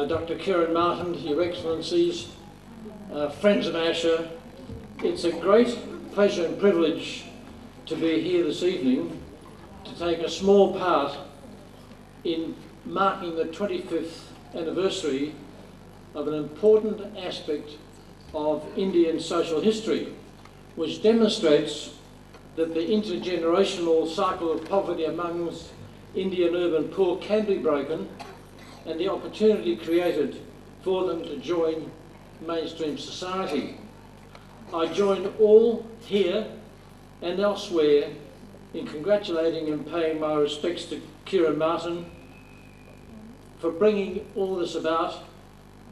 Dr. Kieran Martin, Your Excellencies, Friends of Asha, it's a great pleasure and privilege to be here this evening to take a small part in marking the 25th anniversary of an important aspect of Indian social history, which demonstrates that the intergenerational cycle of poverty amongst Indian urban poor can be broken and the opportunity created for them to join mainstream society. I join all here and elsewhere in congratulating and paying my respects to Kieran Martin for bringing all this about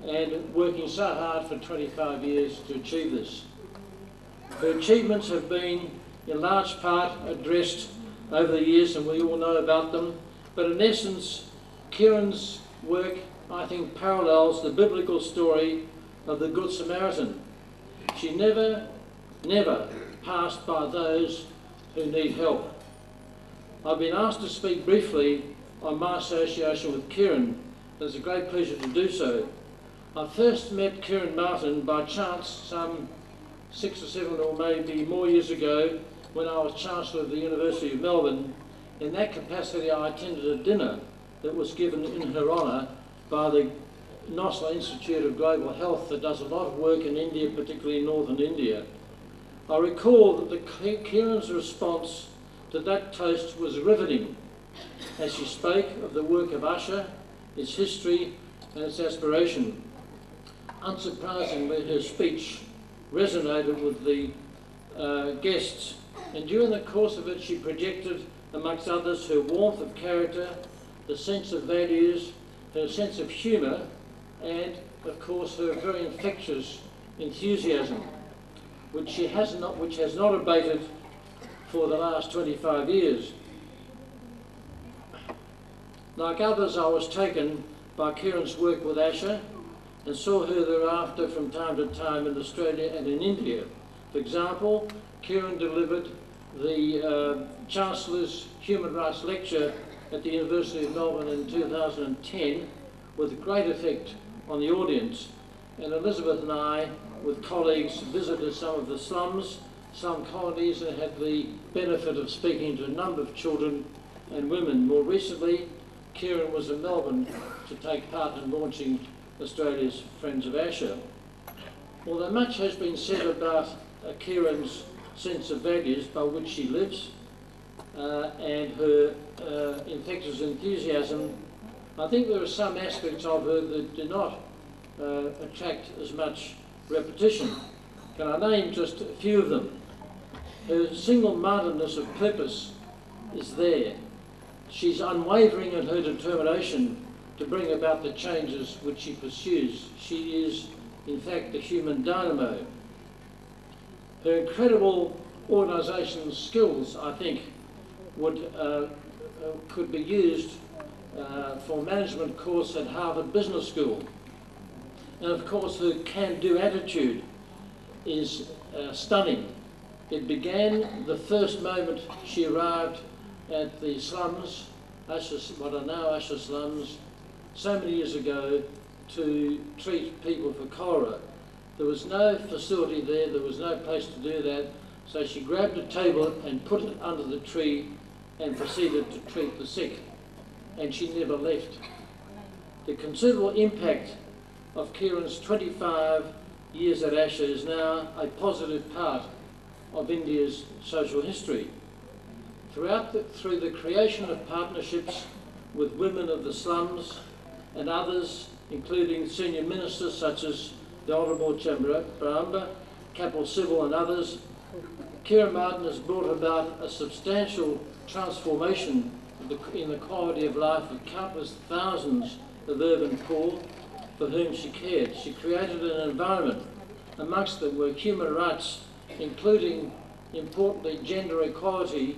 and working so hard for 25 years to achieve this. Her achievements have been in large part addressed over the years and we all know about them, but in essence Kieran's work, I think, parallels the biblical story of the Good Samaritan. She never passed by those who need help. I've been asked to speak briefly on my association with Kieran. It's a great pleasure to do so. I first met Kieran Martin by chance some 6 or 7 or maybe more years ago when I was Chancellor of the University of Melbourne. In that capacity I attended a dinner that was given in her honour by the Nosler Institute of Global Health that does a lot of work in India, particularly in northern India. I recall that Kieran's response to that toast was riveting as she spoke of the work of Asha, its history and its aspiration. Unsurprisingly, her speech resonated with the guests, and during the course of it she projected, amongst others, her warmth of character, the sense of values, her sense of humour, and of course her very infectious enthusiasm, which has not abated for the last 25 years. Like others, I was taken by Kieran's work with Asha and saw her thereafter from time to time in Australia and in India. For example, Kieran delivered the Chancellor's Human Rights Lecture at the University of Melbourne in 2010 with great effect on the audience, and Elizabeth and I, with colleagues, visited some of the slums, some colonies, and had the benefit of speaking to a number of children and women. More recently, Kieran was in Melbourne to take part in launching Australia's Friends of Asha. Although much has been said about Kieran's sense of values by which she lives and her infectious enthusiasm, I think there are some aspects of her that do not attract as much repetition. Can I name just a few of them? Her single-mindedness of purpose is there. She's unwavering in her determination to bring about the changes which she pursues. She is, in fact, a human dynamo. Her incredible organisation skills, I think, could be used for a management course at Harvard Business School. And of course her can-do attitude is stunning. It began the first moment she arrived at the slums, what are now Asha slums, so many years ago, to treat people for cholera. There was no facility there was no place to do that, so she grabbed a table and put it under the tree and proceeded to treat the sick, and she never left. The considerable impact of Kieran's 25 years at Asha is now a positive part of India's social history. Through the creation of partnerships with women of the slums and others, including senior ministers such as the Honourable Chernov, Kapil Sibal and others, Kieran Martin has brought about a substantial transformation in the quality of life of countless thousands of urban poor for whom she cared. She created an environment amongst them where human rights, including, importantly, gender equality,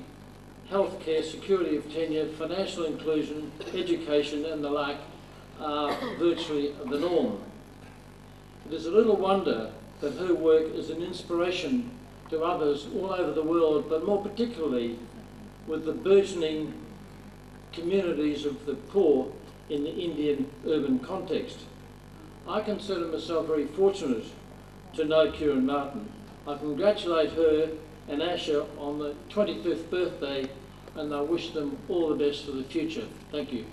healthcare, security of tenure, financial inclusion, education and the like, are virtually the norm. It is a little wonder that her work is an inspiration to others all over the world, but more particularly with the burgeoning communities of the poor in the Indian urban context. I consider myself very fortunate to know Kieran Martin. I congratulate her and Asha on the 25th birthday, and I wish them all the best for the future. Thank you.